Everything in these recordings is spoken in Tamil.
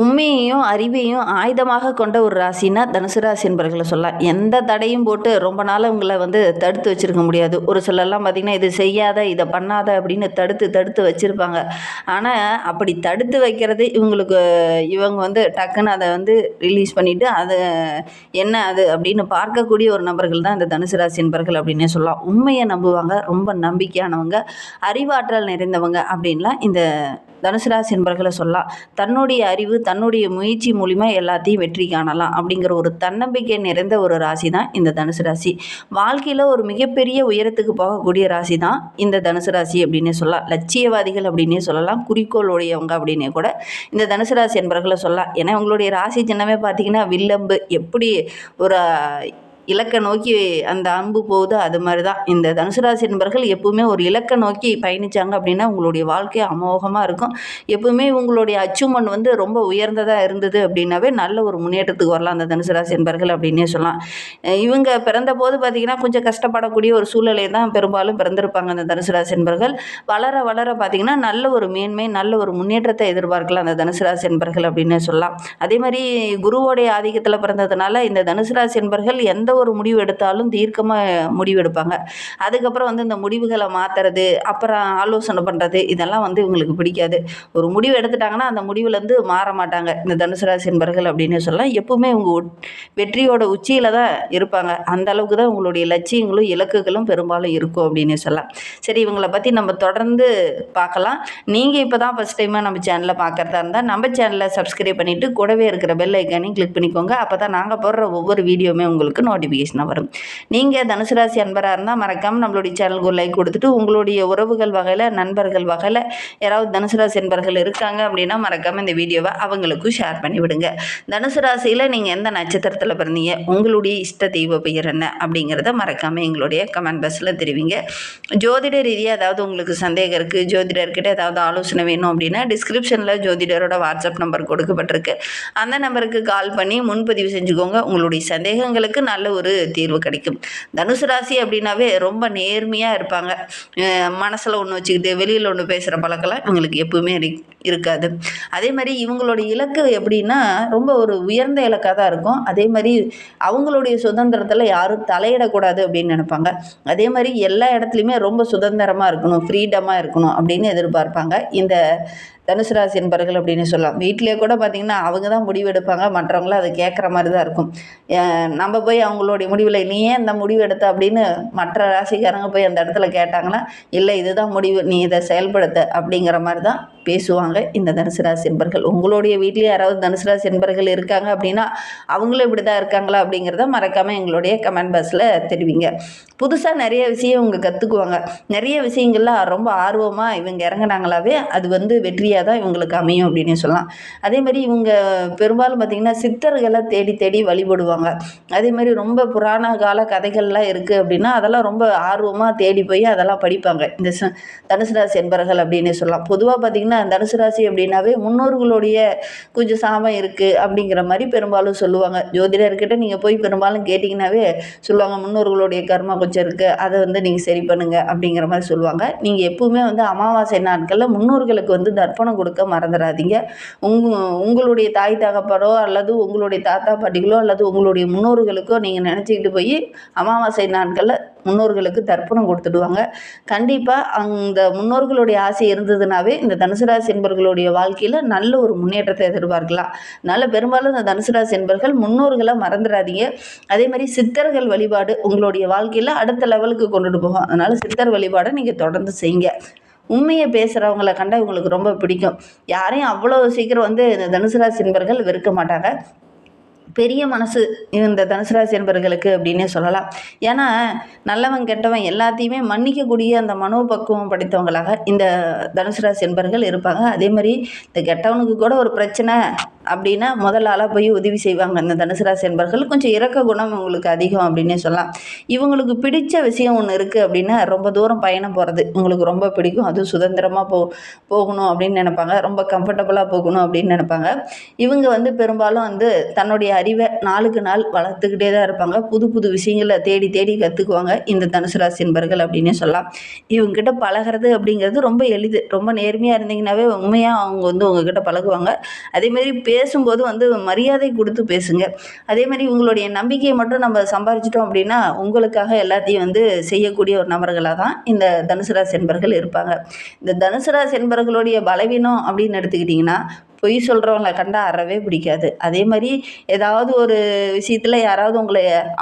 உண்மையையும் அறிவையும் ஆயுதமாக கொண்ட ஒரு ராசினா தனுசு ராசி என்பர்களை சொல்லலாம். எந்த தடையும் போட்டு ரொம்ப நாள் உங்களை தடுத்து வச்சிருக்க முடியாது. ஒரு சிலர்லாம் பார்த்திங்கன்னா, இது செய்யாத, இதை பண்ணாத அப்படின்னு தடுத்து தடுத்து வச்சுருப்பாங்க. ஆனால் அப்படி தடுத்து வைக்கிறது இவங்க டக்குன்னு அதை ரிலீஸ் பண்ணிவிட்டு அதை என்ன அது அப்படின்னு பார்க்கக்கூடிய ஒரு நபர்கள் தான் இந்த தனுசு ராசி என்பர்கள் அப்படின்னே சொல்லலாம். உண்மையை நம்புவாங்க, ரொம்ப நம்பிக்கையானவங்க, அறிவாற்றல் நிறைந்தவங்க அப்படின்லாம் இந்த தனுசு ராசி என்பர்களை சொல்லலாம். தன்னுடைய அறிவு, தன்னுடைய முயற்சி மூலிமா எல்லாத்தையும் வெற்றி காணலாம் அப்படிங்கிற ஒரு தன்னம்பிக்கை நிறைந்த ஒரு ராசி தான் இந்த தனுசு ராசி. வாழ்க்கையில் ஒரு மிகப்பெரிய உயரத்துக்கு போகக்கூடிய ராசி தான் இந்த தனுசு ராசி அப்படின்னே சொல்லலாம். லட்சியவாதிகள் அப்படின்னே சொல்லலாம், குறிக்கோள் உடையவங்க அப்படின்னே கூட இந்த தனுசு ராசி என்பர்களை சொல்லலாம். ஏன்னா உங்களுடைய ராசி சின்னமே பார்த்திங்கன்னா வில்லம்பு, எப்படி ஒரு இலக்கை நோக்கி அந்த அம்பு போகுது, அது மாதிரி தான் இந்த தனுசு ராசி என்பர்கள் எப்பவுமே ஒரு இலக்கை நோக்கி பயணித்தாங்க அப்படின்னா உங்களுடைய வாழ்க்கை அமோகமாக இருக்கும். எப்பவுமே உங்களுடைய அச்சீவ்மெண்ட் ரொம்ப உயர்ந்ததாக இருந்தது அப்படின்னாவே நல்ல ஒரு முன்னேற்றத்துக்கு வரலாம் அந்த தனுசு ராசி என்பர்கள் அப்படின்னே சொல்லலாம். இவங்க பிறந்த போது பார்த்திங்கன்னா கொஞ்சம் கஷ்டப்படக்கூடிய ஒரு சூழ்நிலை தான் பெரும்பாலும் பிறந்திருப்பாங்க அந்த தனுசு ராசி என்பர்கள். வளர வளர பார்த்திங்கன்னா நல்ல ஒரு மேன்மை, நல்ல ஒரு முன்னேற்றத்தை எதிர்பார்க்கலாம் அந்த தனுசு ராசி என்பர்கள் அப்படின்னு சொல்லலாம். அதே மாதிரி குருவோடைய ஆதிக்கத்தில் பிறந்ததுனால இந்த தனுசு ராசி என்பர்கள் எந்த ஒரு முடிவு எடுத்தாலும் தீர்க்கமாக முடிவு எடுப்பாங்க. அதுக்கப்புறம் இந்த முடிவுகளை மாற்றுறது, அப்புறம் ஆலோசனை பண்ணுறது, இதெல்லாம் இவங்களுக்கு பிடிக்காது. ஒரு முடிவு எடுத்துட்டாங்கன்னா அந்த முடிவுலேருந்து மாற மாட்டாங்க இந்த தனுசு ராசி என்பர்கள் அப்படின்னு சொல்லலாம். எப்பவுமே இவங்க வெற்றியோட உச்சியில் தான் இருப்பாங்க. அந்த அளவுக்கு தான் உங்களுடைய லட்சியங்களும் இலக்குகளும் பெரும்பாலும் இருக்கும் அப்படின்னு சொல்லலாம். சரி, இவங்களை பற்றி நம்ம தொடர்ந்து பார்க்கலாம். நீங்கள் இப்போ தான் ஃபஸ்ட் டைமாக நம்ம சேனலை பார்க்குறதா இருந்தால் நம்ம சேனலை சப்ஸ்கிரைப் பண்ணிவிட்டு கூடவே இருக்கிற பெல் ஐக்கானையும் கிளிக் பண்ணிக்கோங்க. அப்போ தான் நாங்கள் போடுற ஒவ்வொரு வீடியோவுமே உங்களுக்கு நோட்டிஃபிகேஷனாக வரும். நீங்கள் தனுசு ராசி அன்பராக இருந்தால் மறக்காமல் நம்மளுடைய சேனலுக்கு ஒரு லைக் கொடுத்துட்டு, உங்களுடைய உறவுகள் வகையில், நண்பர்கள் வகையில் யாராவது தனுசு ராசி அன்பர்கள் இருக்காங்க அப்படின்னா மறக்காமல் இந்த வீடியோவை அவங்களுக்கும் ஷேர் பண்ணி விடுங்க. தனுசு ராசியில் நீங்கள் எந்த நட்சத்திரத்தில் பிறந்தீங்க, உங்களுடைய இஷ்ட தெய்வ பெயர் என்ன அப்படிங்கிறத மறக்காமல் எங்களுடைய கமெண்ட் பாக்ஸில் தெரிவிங்க. ஜோதிட ரீதியாக ஏதாவது உங்களுக்கு சந்தேகம் இருக்குது, ஜோதிடர்கிட்ட ஏதாவது ஆலோசனை வேணும் அப்படின்னா டிஸ்கிரிப்ஷனில் ஜோதிடரோட வாட்ஸ்அப் நம்பர் கொடுக்கப்பட்டிருக்கு. அந்த நம்பருக்கு கால் பண்ணி முன்பதிவு செஞ்சுக்கோங்க. உங்களுடைய சந்தேகங்களுக்கு நல்ல ஒரு தீர்வு கிடைக்கும். தனுசு ராசி அப்படின்னாவே ரொம்ப நேர்மையாக இருப்பாங்க. மனசில் ஒன்று வச்சுக்கிட்டு வெளியில் ஒன்று பேசுகிற பழக்கெல்லாம் இவங்களுக்கு எப்பவுமே இருக்காது. அதே மாதிரி இவங்களோட இலக்கு எப்படின்னா ரொம்ப ஒரு உயர்ந்த இலக்காக தான் இருக்கும். அதே மாதிரி அவங்களுடைய சுதந்திரத்தில் யாரும் தலையிடக்கூடாது அப்படின்னு நினைப்பாங்க. அதே மாதிரி எல்லா இடத்துலையுமே ரொம்ப சுதந்திரமாக இருக்கணும், ஃப்ரீடமாக இருக்கணும் அப்படின்னு எதிர்பார்ப்பாங்க இந்த தனுசு ராசி என்பர்கள் அப்படின்னு சொல்லலாம். வீட்டிலே கூட பார்த்திங்கன்னா அவங்க தான் முடிவு எடுப்பாங்க, மற்றவங்களும் அதை கேட்குற மாதிரி தான் இருக்கும். நம்ம போய் அவங்களுடைய முடிவில் நீ ஏன் இந்த முடிவு எடுத்த அப்படின்னு மற்ற ராசிக்காரங்க போய் அந்த இடத்துல கேட்டாங்கன்னா, இல்லை இதுதான் முடிவு, நீ இதை செயல்படுத்த அப்படிங்கிற மாதிரி தான் பேசுவாங்க இந்த தனுசு ராசி என்பர்கள். உங்களுடைய வீட்லேயே யாராவது தனுசு ராசி என்பர்கள் இருக்காங்க அப்படின்னா அவங்களும் இப்படி தான் இருக்காங்களா அப்படிங்கிறத மறக்காமல் எங்களுடைய கமெண்ட் பாக்ஸில் தெரிவிங்க. புதுசாக நிறைய விஷயம் இவங்க கற்றுக்குவாங்க. நிறைய விஷயங்கள்லாம் ரொம்ப ஆர்வமாக இவங்க இறங்கினாங்களாவே அது வெற்றியாக தான் இவங்களுக்கு அமையும் அப்படின்னு சொல்லலாம். அதே மாதிரி இவங்க பெரும்பாலும் பார்த்திங்கன்னா சித்தர்களை தேடி தேடி வழிபடுவாங்க. அதே மாதிரி ரொம்ப புராண கால கதைகள்லாம் இருக்குது அப்படின்னா அதெல்லாம் ரொம்ப ஆர்வமாக தேடி போய் அதெல்லாம் படிப்பாங்க இந்த தனுசு ராசி என்பர்கள் அப்படின்னு சொல்லலாம். பொதுவாக பார்த்திங்கன்னா தனுசு ராசி அப்படின்னாவே முன்னோர்களுடைய கொஞ்சம் சாபம் இருக்குது அப்படிங்கிற மாதிரி பெரும்பாலும் சொல்லுவாங்க. ஜோதிடர்கிட்ட நீங்கள் போய் பெரும்பாலும் கேட்டிங்கன்னாவே சொல்லுவாங்க, முன்னோர்களுடைய கர்மா கொஞ்சம் இருக்குது, அதை நீங்கள் சரி பண்ணுங்க அப்படிங்கிற மாதிரி சொல்லுவாங்க. நீங்கள் எப்பவுமே அமாவாசை நாட்களில் முன்னோர்களுக்கு தர்ப்பணம் கொடுக்க மறந்துடாதீங்க. உங்களுடைய தாய் தகப்பனோ அல்லது உங்களுடைய தாத்தா பாட்டிகளோ அல்லது உங்களுடைய முன்னோர்களுக்கோ நீங்கள் நினச்சிக்கிட்டு போய் அமாவாசை நாட்களில் முன்னோர்களுக்கு தர்ப்பணம் கொடுத்துடுவாங்க. கண்டிப்பாக அந்த முன்னோர்களுடைய ஆசை இருந்ததுனாவே இந்த தனுசு ராசி என்பர்களுடைய வாழ்க்கையில் நல்ல ஒரு முன்னேற்றத்தை எதிர்பார்க்கலாம். அதனால் பெரும்பாலும் இந்த தனுசு ராசி என்பர்கள் முன்னோர்களை மறந்துடாதீங்க. அதே மாதிரி சித்தர்கள் வழிபாடு உங்களுடைய வாழ்க்கையில் அடுத்த லெவலுக்கு கொண்டுட்டு போகும். அதனால் சித்தர் வழிபாடை நீங்கள் தொடர்ந்து செய்யுங்க. உண்மையை பேசுகிறவங்கள கண்டால் இவங்களுக்கு ரொம்ப பிடிக்கும். யாரையும் அவ்வளோ சீக்கிரம் இந்த தனுசு ராசி என்பர்கள் வெறுக்க மாட்டாங்க. பெரிய மனசு இந்த தனுசு ராசி என்பர்களுக்கு அப்படின்னே சொல்லலாம். ஏன்னா நல்லவன் கெட்டவன் எல்லாத்தையுமே மன்னிக்கக்கூடிய அந்த மனோபக்குவம் படைத்தவங்களாக இந்த தனுசு ராசி என்பர்கள் இருப்பாங்க. அதே மாதிரி இந்த கெட்டவனுக்கு கூட ஒரு பிரச்சனை அப்படின்னா முதல் ஆளாக போய் உதவி செய்வாங்க இந்த தனுசு ராசி என்பர்கள். கொஞ்சம் இரக்க குணம் உங்களுக்கு அதிகம் அப்படின்னே சொல்லலாம். இவங்களுக்கு பிடிச்ச விஷயம் ஒன்று இருக்குது அப்படின்னா ரொம்ப தூரம் பயணம் போகிறது உங்களுக்கு ரொம்ப பிடிக்கும். அதுவும் சுதந்திரமாக போகணும் அப்படின்னு நினைப்பாங்க. ரொம்ப கம்ஃபர்டபுளாக போகணும் அப்படின்னு நினைப்பாங்க. இவங்க பெரும்பாலும் தன்னுடைய அறிவை நாளுக்கு நாள் வளர்த்துக்கிட்டே தான் இருப்பாங்க. புது புது விஷயங்களை தேடி தேடி கற்றுக்குவாங்க இந்த தனுசு ராசி என்பர்கள் அப்படின்னே சொல்லலாம். இவங்ககிட்ட பழகிறது அப்படிங்கிறது ரொம்ப எளிது. ரொம்ப நேர்மையாக இருந்தீங்கன்னாவே உண்மையாக அவங்க உங்ககிட்ட பழகுவாங்க. அதேமாதிரி பேசும்போது வந்து மரியாதை கொடுத்து பேசுங்க. அதேமாதிரி உங்களுடைய நம்பிக்கையை மட்டும் நம்ம சம்பாரிச்சிட்டோம் அப்படின்னா உங்களுக்காக எல்லாத்தையும் வந்து செய்யக்கூடிய ஒரு நபர்களாக தான் இந்த தனுசு ராசி என்பர்கள் இருப்பாங்க. இந்த தனுசு ராசி என்பர்களுடைய பலவீனம் அப்படின்னு எடுத்துக்கிட்டிங்கன்னா, பொய் சொல்கிறவங்கள கண்டா அறவே பிடிக்காது. அதே மாதிரி ஏதாவது ஒரு விஷயத்தில் யாராவது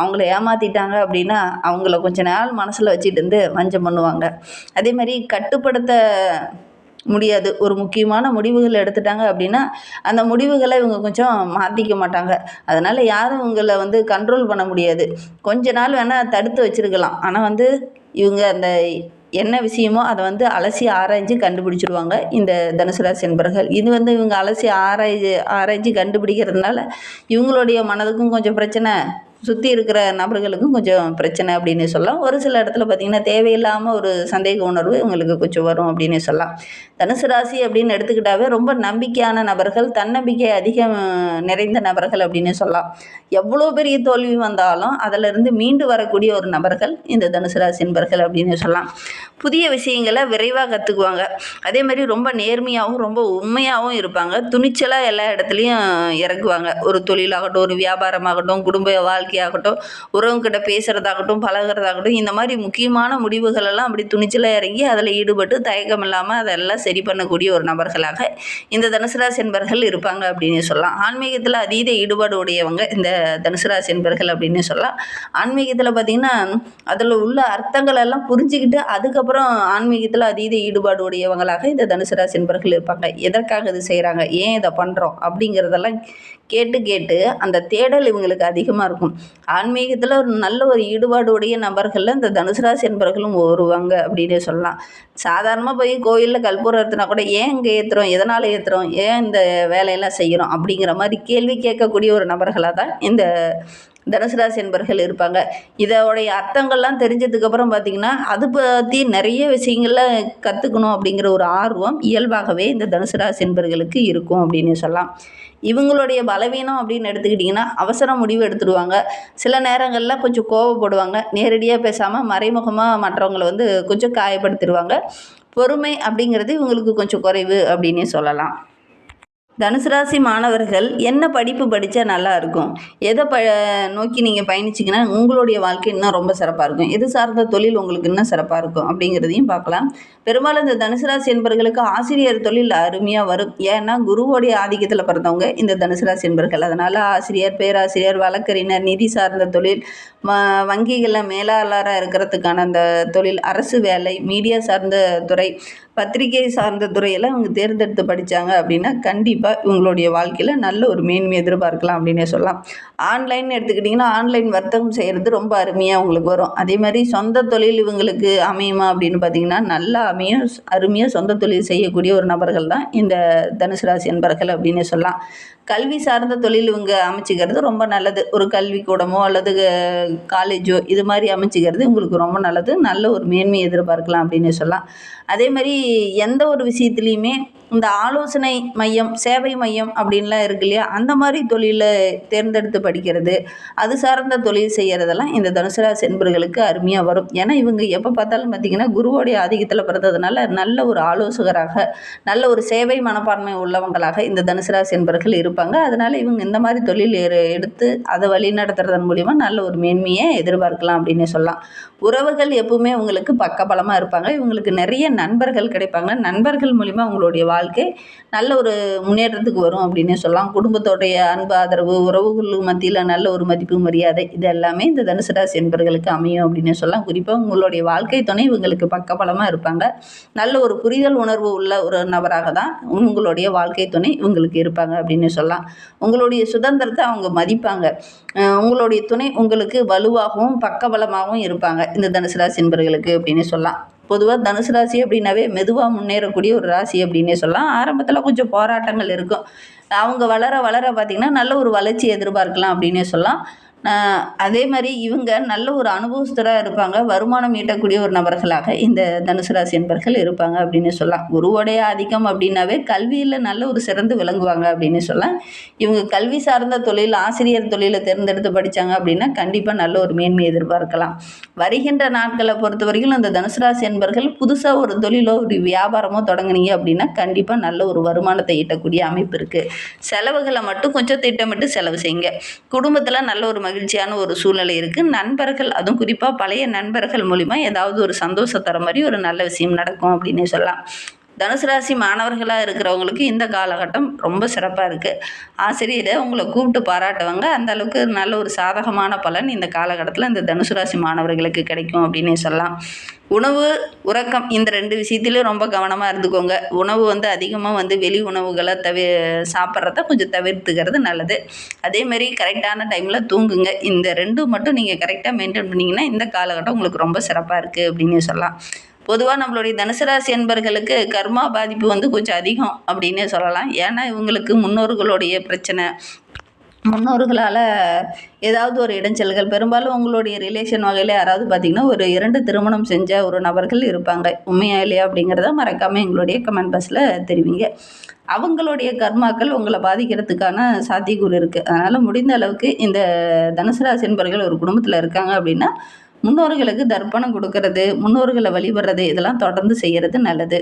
அவங்கள ஏமாற்றிட்டாங்க அப்படின்னா அவங்கள கொஞ்ச நாள் மனசில் வச்சுட்டு இருந்து வஞ்சம் பண்ணுவாங்க. அதே மாதிரி கட்டுப்படுத்த முடியாது. ஒரு முக்கியமான முடிவுகள் எடுத்துட்டாங்க அப்படின்னா அந்த முடிவுகளை இவங்க கொஞ்சம் மாற்றிக்க மாட்டாங்க. அதனால் யாரும் இவங்களை வந்து கண்ட்ரோல் பண்ண முடியாது. கொஞ்ச நாள் வேணால் தடுத்து வச்சுருக்கலாம். ஆனால் வந்து இவங்க அந்த என்ன விஷயமோ அதை வந்து அலசி ஆராய்ஞ்சு கண்டுபிடிச்சிடுவாங்க இந்த தனுசு ராசி என்பர்கள். இது வந்து இவங்க அலசி ஆராய்ஞ்சு கண்டுபிடிக்கிறதுனால இவங்களுடைய மனதுக்கும் கொஞ்சம் பிரச்சனை, சுற்றி இருக்கிற நபர்களுக்கும் கொஞ்சம் பிரச்சனை அப்படின்னு சொல்லலாம். ஒரு சில இடத்துல பார்த்திங்கன்னா தேவையில்லாமல் ஒரு சந்தேக உணர்வு இவங்களுக்கு கொஞ்சம் வரும் அப்படின்னு சொல்லலாம். தனுசு ராசி அப்படின்னு எடுத்துக்கிட்டாவே ரொம்ப நம்பிக்கையான நபர்கள், தன்னம்பிக்கை அதிகம் நிறைந்த நபர்கள் அப்படின்னு சொல்லலாம். எவ்வளோ பெரிய தோல்வி வந்தாலும் அதிலிருந்து மீண்டு வரக்கூடிய ஒரு நபர்கள் இந்த தனுசு ராசி என்பர்கள் அப்படின்னு சொல்லலாம். புதிய விஷயங்களை விரைவாக கற்றுக்குவாங்க. அதே மாதிரி ரொம்ப நேர்மையாகவும் ரொம்ப உண்மையாகவும் இருப்பாங்க. துணிச்சலாக எல்லா இடத்துலையும் இறங்குவாங்க. ஒரு தொழிலாகட்டும், ஒரு வியாபாரமாகட்டும், குடும்ப வாழ்க்கையாகட்டும், உறவுங்கிட்ட பேசுகிறதாகட்டும், பழகிறதாகட்டும், இந்த மாதிரி முக்கியமான முடிவுகளெல்லாம் அப்படி துணிச்சலாக இறங்கி அதில் ஈடுபட்டு தயக்கம் இல்லாமல் அதெல்லாம் சரி பண்ணக்கூடிய ஒரு நபர்களாக இந்த தனுசு ராசி என்பர்கள் இருப்பாங்க அப்படின்னு சொல்லலாம். ஆன்மீகத்தில் அதீத ஈடுபாடு உடையவங்க இந்த தனுசு ராசி என்பர்கள் அப்படின்னு சொல்லலாம். ஆன்மீகத்தில் பார்த்திங்கன்னா அதில் உள்ள அர்த்தங்கள் எல்லாம் புரிஞ்சுக்கிட்டு அதுக்கப்புறம் ஆன்மீகத்தில் அதீத ஈடுபாடு உடையவங்களாக இந்த தனுசு ராசி என்பர்கள் இருப்பாங்க. எதற்காக இது செய்கிறாங்க, ஏன் இதை பண்ணுறோம் அப்படிங்கிறதெல்லாம் கேட்டு அந்த தேடல் இவங்களுக்கு அதிகமாக இருக்கும். ஆன்மீகத்தில் ஒரு நல்ல ஒரு ஈடுபாடு உடைய நபர்களில் இந்த தனுசு ராசி என்பர்களும் வருவாங்க அப்படின்னே சொல்லலாம். சாதாரணமாக போய் கோயிலில் கற்பூரம் ஏற்றினா கூட ஏன் இங்கே ஏற்றுறோம், எதனால் ஏற்றுறோம், ஏன் இந்த வேலையெல்லாம் செய்கிறோம் அப்படிங்கிற மாதிரி கேள்வி கேட்கக்கூடிய ஒரு நபர்களாக தான் இந்த தனுசு ராசி என்பர்கள் இருப்பாங்க. இதோடைய அர்த்தங்கள்லாம் தெரிஞ்சதுக்கப்புறம் பார்த்திங்கன்னா அது பற்றி நிறைய விஷயங்கள கற்றுக்கணும் அப்படிங்கிற ஒரு ஆர்வம் இயல்பாகவே இந்த தனுசு ராசி என்பர்களுக்கு இருக்கும் அப்படின்னு சொல்லலாம். இவங்களுடைய பலவீனம் அப்படின்னு எடுத்துக்கிட்டிங்கன்னா அவசர முடிவு எடுத்துடுவாங்க. சில நேரங்களில் கொஞ்சம் கோவப்படுவாங்க. நேரடியாக பேசாமல் மறைமுகமாக மற்றவங்களை வந்து கொஞ்சம் காயப்படுத்திடுவாங்க. பொறுமை அப்படிங்கிறது இவங்களுக்கு கொஞ்சம் குறைவு அப்படின்னே சொல்லலாம். தனுசு ராசி மாணவர்கள் என்ன படிப்பு படித்தா நல்லா இருக்கும், எதை நோக்கி நீங்கள் பயணிச்சிங்கன்னா உங்களுடைய வாழ்க்கை இன்னும் ரொம்ப சிறப்பாக இருக்கும், எது சார்ந்த தொழில் உங்களுக்கு இன்னும் சிறப்பாக இருக்கும் அப்படிங்கிறதையும் பார்க்கலாம். பெரும்பாலும் இந்த தனுசு ராசி என்பர்களுக்கு ஆசிரியர் தொழில் அருமையாக வரும். ஏன்னா குருவோடைய ஆதிக்கத்தில் பிறந்தவங்க இந்த தனுசு ராசி என்பர்கள். அதனால் ஆசிரியர், பேராசிரியர், வழக்கறிஞர், நிதி சார்ந்த தொழில், வங்கிகளில் மேலாளராக இருக்கிறதுக்கான அந்த தொழில், அரசு வேலை, மீடியா சார்ந்த துறை, பத்திரிகை சார்ந்த துறையெல்லாம் இவங்க தேர்ந்தெடுத்து படித்தாங்க அப்படின்னா கண்டிப்பாக இவங்களுடைய வாழ்க்கையில் நல்ல ஒரு மேன்மை எதிர்பார்க்கலாம் அப்படின்னே சொல்லலாம். ஆன்லைன் எடுத்துக்கிட்டிங்கன்னா ஆன்லைன் வர்த்தகம் செய்கிறது ரொம்ப அருமையாக உங்களுக்கு வரும். அதே மாதிரி சொந்த தொழில் இவங்களுக்கு அமையுமா அப்படின்னு பார்த்திங்கன்னா நல்லா அமையும். அருமையாக சொந்த தொழில் செய்யக்கூடிய ஒரு நபர்கள் தான் இந்த தனுசு ராசி என்பர்கள் அப்படின்னு சொல்லலாம். கல்வி சார்ந்த தொழில் இவங்க அமைச்சிக்கிறது ரொம்ப நல்லது. ஒரு கல்விக்கூடமோ அல்லது காலேஜோ இது மாதிரி அமைச்சிக்கிறது உங்களுக்கு ரொம்ப நல்லது. நல்ல ஒரு மேன்மை எதிர்பார்க்கலாம் அப்படின்னு சொல்லலாம். அதே மாதிரி எந்த ஒரு விஷயத்துலையுமே இந்த ஆலோசனை மையம், சேவை மையம் அப்படின்லாம் இருக்கு இல்லையா, அந்த மாதிரி தொழிலை தேர்ந்தெடுத்து படிக்கிறது, அது சார்ந்த தொழில் செய்கிறதெல்லாம் இந்த தனுசு ராசி என்பர்களுக்கு அருமையாக வரும். ஏன்னா இவங்க எப்போ பார்த்தாலும் பார்த்திங்கன்னா குருவோடைய ஆதிக்கத்தில் பிறந்ததுனால நல்ல ஒரு ஆலோசகராக, நல்ல ஒரு சேவை மனப்பான்மை உள்ளவங்களாக இந்த தனுசு ராசி என்பர்கள் இருப்பாங்க. அதனால் இவங்க இந்த மாதிரி தொழில் எடுத்து அதை வழி நடத்துறதன் மூலிமா நல்ல ஒரு மேன்மையை எதிர்பார்க்கலாம் அப்படின்னு சொல்லலாம். உறவுகள் எப்பவுமே உங்களுக்கு பக்கபலமாக இருப்பாங்க. இவங்களுக்கு நிறைய நண்பர்கள் கிடைப்பாங்க. நண்பர்கள் மூலிமா உங்களுடைய வாழ்க்கை நல்ல ஒரு முன்னேற்றத்துக்கு வரும் அப்படின்னு சொல்லலாம். குடும்பத்தோடைய அன்பு, ஆதரவு, உறவுகளுக்கு மத்தியில் நல்ல ஒரு மதிப்பு, மரியாதை, இது எல்லாமே இந்த தனுசு ராசி என்பர்களுக்கு அமையும் அப்படின்னு சொல்லலாம். குறிப்பாக உங்களுடைய வாழ்க்கை துணை இவங்களுக்கு பக்கபலமாக இருப்பாங்க. நல்ல ஒரு புரிதல் உணர்வு உள்ள ஒரு நபராக தான் உங்களுடைய வாழ்க்கை துணை இவங்களுக்கு இருப்பாங்க அப்படின்னு சொல்லலாம். உங்களுடைய சுதந்திரத்தை அவங்க மதிப்பாங்க. உங்களுடைய துணை உங்களுக்கு வலுவாகவும் பக்கபலமாகவும் இருப்பாங்க இந்த தனுசு ராசி என்பர்களுக்கு அப்படின்னு சொல்லலாம். பொதுவாக தனுசு ராசி அப்படின்னாவே மெதுவாக முன்னேறக்கூடிய ஒரு ராசி அப்படின்னே சொல்லலாம். ஆரம்பத்தில் கொஞ்சம் போராட்டங்கள் இருக்கும். அவங்க வளர வளர பார்த்திங்கன்னா நல்ல ஒரு வளர்ச்சி எதிர்பார்க்கலாம் அப்படின்னே சொல்லலாம். அதே மாதிரி இவங்க நல்ல ஒரு அனுபவஸ்தராக இருப்பாங்க. வருமானம் ஈட்டக்கூடிய ஒரு நபர்களாக இந்த தனுசு ராசி என்பர்கள் இருப்பாங்க அப்படின்னு சொல்லலாம். குருவோடைய ஆதிக்கம் அப்படின்னாவே கல்வியில் நல்ல ஒரு சிறந்து விளங்குவாங்க அப்படின்னு சொல்லலாம். இவங்க கல்வி சார்ந்த தொழில், ஆசிரியர் தொழிலை தேர்ந்தெடுத்து படித்தாங்க அப்படின்னா கண்டிப்பாக நல்ல ஒரு மேன்மை எதிர்பார்க்கலாம். வருகின்ற நாட்களை பொறுத்த வரைக்கும் அந்த தனுசு ராசி என்பர்கள் புதுசாக ஒரு தொழிலோ ஒரு வியாபாரமோ தொடங்குனீங்க அப்படின்னா கண்டிப்பாக நல்ல ஒரு வருமானத்தை ஈட்டக்கூடிய அமைப்பு இருக்குது. செலவுகளை மட்டும் கொஞ்சம் திட்டமிட்டு செலவு செய்யுங்க. குடும்பத்தில் நல்ல ஒரு மகிழ்ச்சியான ஒரு சூழ்நிலை இருக்குது. நண்பர்கள், அதுவும் குறிப்பாக பழைய நண்பர்கள் மூலிமா ஏதாவது ஒரு சந்தோஷம் தர மாதிரி ஒரு நல்ல விஷயம் நடக்கும் அப்படின்னு சொல்லலாம். தனுசு ராசி மாணவர்களாக இருக்கிறவங்களுக்கு இந்த காலகட்டம் ரொம்ப சிறப்பாக இருக்குது. ஆசிரியரை உங்களை கூப்பிட்டு பாராட்டுவாங்க. அந்த அளவுக்கு நல்ல ஒரு சாதகமான பலன் இந்த காலகட்டத்தில் இந்த தனுசு ராசி மாணவர்களுக்கு கிடைக்கும் அப்படின்னே சொல்லலாம். உணவு, உறக்கம் இந்த 2 விஷயத்துலையும் ரொம்ப கவனமாக இருந்துக்கோங்க. உணவு அதிகமாக வெளி உணவுகளை சாப்பிட்றத கொஞ்சம் தவிர்த்துக்கிறது நல்லது. அதேமாரி கரெக்டான டைமில் தூங்குங்க. இந்த 2 மட்டும் நீங்கள் கரெக்டாக மெயின்டைன் பண்ணிங்கன்னா இந்த காலகட்டம் உங்களுக்கு ரொம்ப சிறப்பாக இருக்குது அப்படின்னே சொல்லலாம். பொதுவாக நம்மளுடைய தனுசு ராசி என்பர்களுக்கு கர்மா பாதிப்பு கொஞ்சம் அதிகம் அப்படின்னே சொல்லலாம். ஏன்னா இவங்களுக்கு முன்னோர்களுடைய பிரச்சனை, முன்னோர்களால் ஏதாவது ஒரு இடைஞ்சல்கள், பெரும்பாலும் உங்களுடைய ரிலேஷன் வகையில் யாராவது பார்த்திங்கன்னா ஒரு 2 திருமணம் செஞ்ச ஒரு நபர்கள் இருப்பாங்க. உண்மையா இல்லையா அப்படிங்கிறத மறக்காமல் எங்களுடைய கமெண்ட் பாக்ஸில் தெரிவிங்க. அவங்களுடைய கர்மாக்கள் உங்களை பாதிக்கிறதுக்கான சாத்தியக்கூறு இருக்குது. அதனால் முடிந்த அளவுக்கு இந்த தனுசு ராசி என்பர்கள் ஒரு குடும்பத்தில் இருக்காங்க அப்படின்னா முன்னோர்களுக்கு தர்ப்பணம் கொடுக்கறது, முன்னோர்களை வழிபடுறது இதெல்லாம் தொடர்ந்து செய்கிறது நல்லது.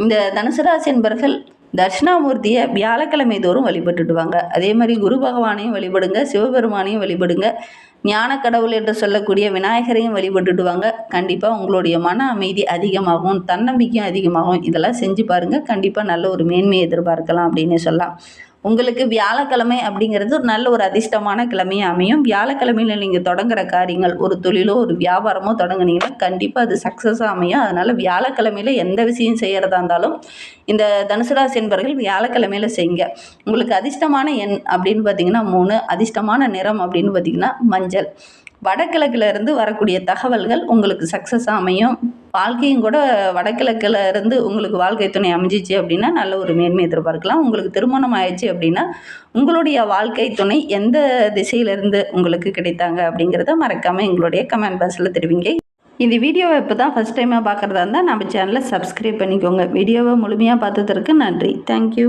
இந்த தனுசு ராசி என்பர்கள் தட்சிணாமூர்த்தியை வியாழக்கிழமை தோறும் வழிபட்டுடுவாங்க. அதே மாதிரி குரு பகவானையும் வழிபடுங்க, சிவபெருமானையும் வழிபடுங்க, ஞான கடவுள் என்று சொல்லக்கூடிய விநாயகரையும் வழிபட்டுடுவாங்க. கண்டிப்பாக உங்களுடைய மன அமைதி அதிகமாகும், தன்னம்பிக்கையும் அதிகமாகும். இதெல்லாம் செஞ்சு பாருங்கள். கண்டிப்பாக நல்ல ஒரு மேன்மையை எதிர்பார்க்கலாம் அப்படின்னு சொல்லலாம். உங்களுக்கு வியாழக்கிழமை அப்படிங்கிறது ஒரு நல்ல ஒரு அதிர்ஷ்டமான கிழமையாக அமையும். வியாழக்கிழமையில் நீங்கள் தொடங்குற காரியங்கள், ஒரு தொழிலோ ஒரு வியாபாரமோ தொடங்குனீங்கன்னா கண்டிப்பாக அது சக்ஸஸாக அமையும். அதனால் வியாழக்கிழமையில் எந்த விஷயம் செய்கிறதா இருந்தாலும் இந்த தனுசு ராசி என்பர்கள் வியாழக்கிழமையில் செய்யுங்க. உங்களுக்கு அதிர்ஷ்டமான எண் அப்படின்னு பார்த்தீங்கன்னா 3, அதிர்ஷ்டமான நிறம் அப்படின்னு பார்த்தீங்கன்னா மஞ்சள். வடகிழக்கில் இருந்து வரக்கூடிய தகவல்கள் உங்களுக்கு சக்ஸஸாக அமையும். வாழ்க்கையும் கூட வடகிழக்கில் இருந்து உங்களுக்கு வாழ்க்கை துணை அமைஞ்சிச்சு அப்படின்னா நல்ல ஒரு மேன்மை எதிர்பார்க்கலாம். உங்களுக்கு திருமணம் ஆயிடுச்சு அப்படின்னா உங்களுடைய வாழ்க்கை துணை எந்த திசையிலிருந்து உங்களுக்கு கிடைத்தாங்க அப்படிங்கிறத மறக்காமல் எங்களுடைய கமெண்ட் பாக்ஸில் தெரிவிங்க. இந்த வீடியோவை இப்போ தான் ஃபஸ்ட் டைமாக பார்க்குறதா இருந்தால் நம்ம சேனலை சப்ஸ்கிரைப் பண்ணிக்கோங்க. வீடியோவை முழுமையாக பார்த்ததற்கு நன்றி. தேங்க்யூ.